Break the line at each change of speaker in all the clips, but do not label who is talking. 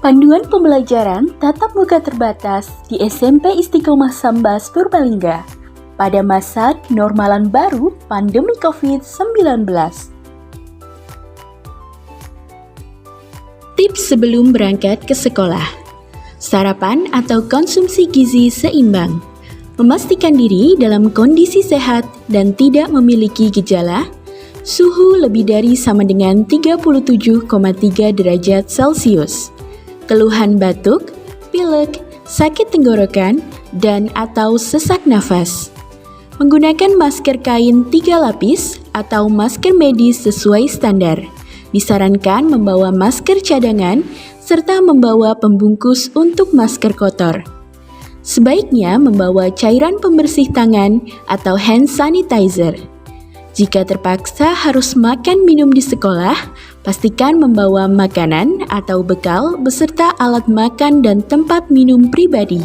Panduan pembelajaran tatap muka terbatas di SMP Istiqomah Sambas Purbalingga pada masa normalan baru pandemi COVID-19. Tips sebelum berangkat ke sekolah. Sarapan atau konsumsi gizi seimbang. Memastikan diri dalam kondisi sehat dan tidak memiliki gejala. Suhu lebih dari sama dengan 37,3 derajat Celcius. Keluhan batuk, pilek, sakit tenggorokan, dan atau sesak nafas. Menggunakan masker kain 3 lapis atau masker medis sesuai standar. Disarankan membawa masker cadangan serta membawa pembungkus untuk masker kotor. Sebaiknya membawa cairan pembersih tangan atau hand sanitizer. Jika terpaksa harus makan minum di sekolah, pastikan membawa makanan atau bekal beserta alat makan dan tempat minum pribadi.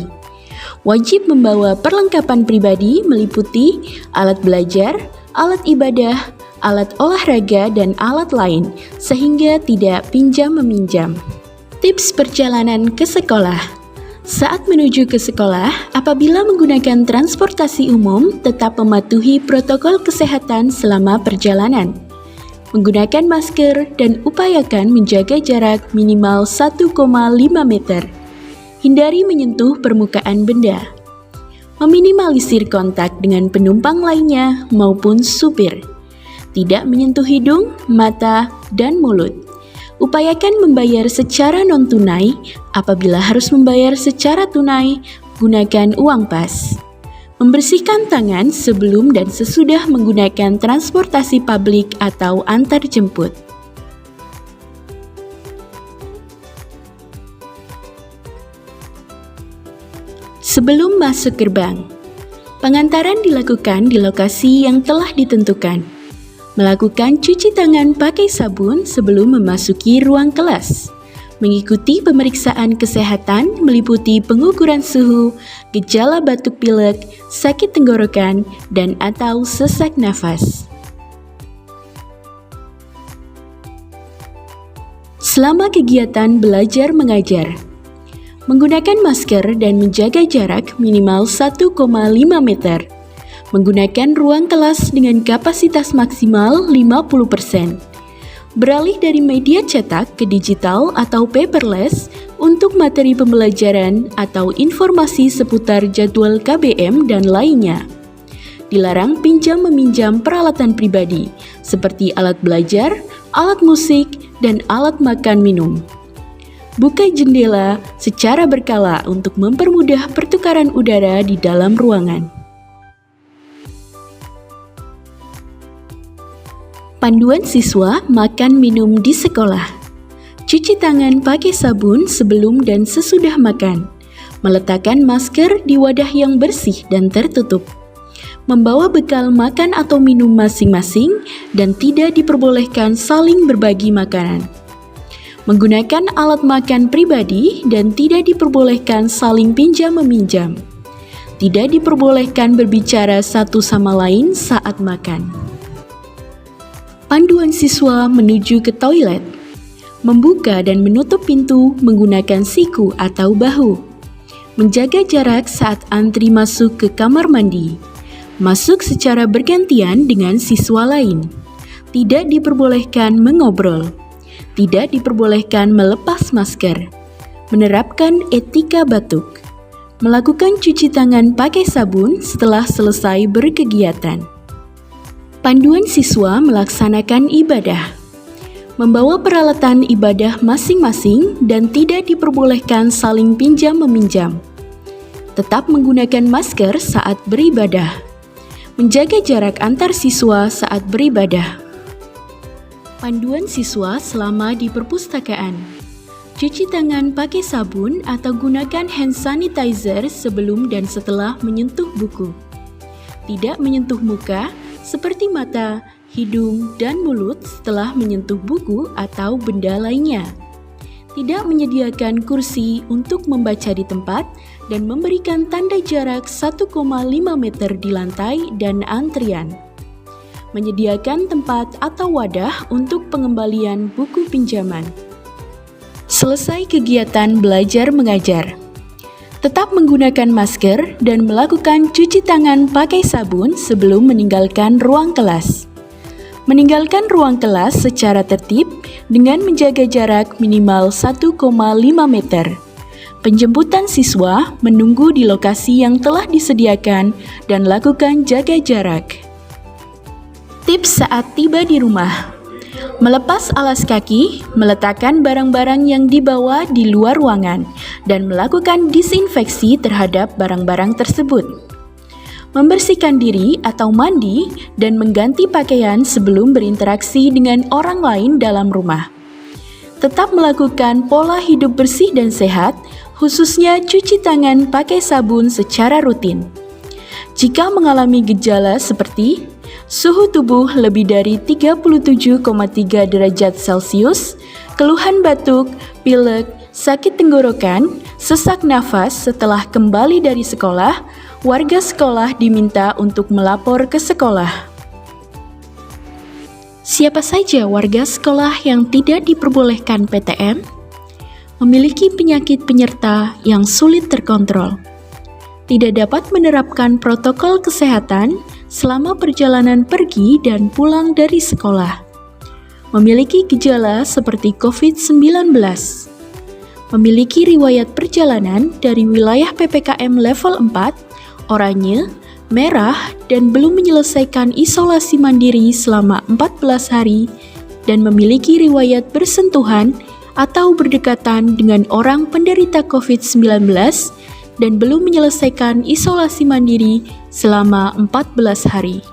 Wajib membawa perlengkapan pribadi meliputi alat belajar, alat ibadah, alat olahraga, dan alat lain, sehingga tidak pinjam-meminjam. Tips perjalanan ke sekolah. Saat menuju ke sekolah, apabila menggunakan transportasi umum, tetap mematuhi protokol kesehatan selama perjalanan. Menggunakan masker dan upayakan menjaga jarak minimal 1,5 meter. Hindari menyentuh permukaan benda. Meminimalisir kontak dengan penumpang lainnya maupun supir. Tidak menyentuh hidung, mata, dan mulut. Upayakan membayar secara non-tunai. Apabila harus membayar secara tunai, gunakan uang pas. Membersihkan tangan sebelum dan sesudah menggunakan transportasi publik atau antar jemput. Sebelum masuk gerbang, pengantaran dilakukan di lokasi yang telah ditentukan. Melakukan cuci tangan pakai sabun sebelum memasuki ruang kelas. Mengikuti pemeriksaan kesehatan meliputi pengukuran suhu, gejala batuk pilek, sakit tenggorokan, dan atau sesak nafas. Selama kegiatan belajar mengajar, menggunakan masker dan menjaga jarak minimal 1,5 meter. Menggunakan ruang kelas dengan kapasitas maksimal 50%. Beralih dari media cetak ke digital atau paperless untuk materi pembelajaran atau informasi seputar jadwal KBM dan lainnya. Dilarang pinjam-meminjam peralatan pribadi seperti alat belajar, alat musik, dan alat makan minum. Buka jendela secara berkala untuk mempermudah pertukaran udara di dalam ruangan. Panduan siswa makan minum di sekolah. Cuci tangan pakai sabun sebelum dan sesudah makan. Meletakkan masker di wadah yang bersih dan tertutup. Membawa bekal makan atau minum masing-masing dan tidak diperbolehkan saling berbagi makanan. Menggunakan alat makan pribadi dan tidak diperbolehkan saling pinjam-meminjam. Tidak diperbolehkan berbicara satu sama lain saat makan. Panduan siswa menuju ke toilet. Membuka dan menutup pintu menggunakan siku atau bahu. Menjaga jarak saat antri masuk ke kamar mandi. Masuk secara bergantian dengan siswa lain. Tidak diperbolehkan mengobrol. Tidak diperbolehkan melepas masker. Menerapkan etika batuk. Melakukan cuci tangan pakai sabun setelah selesai berkegiatan. Panduan siswa melaksanakan ibadah. Membawa peralatan ibadah masing-masing dan tidak diperbolehkan saling pinjam-meminjam. Tetap menggunakan masker saat beribadah. Menjaga jarak antar siswa saat beribadah. Panduan siswa selama di perpustakaan. Cuci tangan pakai sabun atau gunakan hand sanitizer sebelum dan setelah menyentuh buku. Tidak menyentuh muka, seperti mata, hidung, dan mulut setelah menyentuh buku atau benda lainnya. Tidak menyediakan kursi untuk membaca di tempat dan memberikan tanda jarak 1,5 meter di lantai dan antrian. Menyediakan tempat atau wadah untuk pengembalian buku pinjaman. Selesai kegiatan belajar mengajar, tetap menggunakan masker dan melakukan cuci tangan pakai sabun sebelum meninggalkan ruang kelas. Meninggalkan ruang kelas secara tertib dengan menjaga jarak minimal 1,5 meter. Penjemputan siswa menunggu di lokasi yang telah disediakan dan lakukan jaga jarak. Tips saat tiba di rumah: melepas alas kaki, meletakkan barang-barang yang dibawa di luar ruangan, dan melakukan disinfeksi terhadap barang-barang tersebut. Membersihkan diri atau mandi dan mengganti pakaian sebelum berinteraksi dengan orang lain dalam rumah. Tetap melakukan pola hidup bersih dan sehat, khususnya cuci tangan pakai sabun secara rutin. Jika mengalami gejala seperti suhu tubuh lebih dari 37,3 derajat Celcius, keluhan batuk, pilek, sakit tenggorokan, sesak nafas setelah kembali dari sekolah, warga sekolah diminta untuk melapor ke sekolah. Siapa saja warga sekolah yang tidak diperbolehkan PTM? Memiliki penyakit penyerta yang sulit terkontrol, tidak dapat menerapkan protokol kesehatan selama perjalanan pergi dan pulang dari sekolah, memiliki gejala seperti COVID-19, memiliki riwayat perjalanan dari wilayah PPKM level 4, oranye, merah, dan belum menyelesaikan isolasi mandiri selama 14 hari, dan memiliki riwayat bersentuhan atau berdekatan dengan orang penderita COVID-19 dan belum menyelesaikan isolasi mandiri selama 14 hari.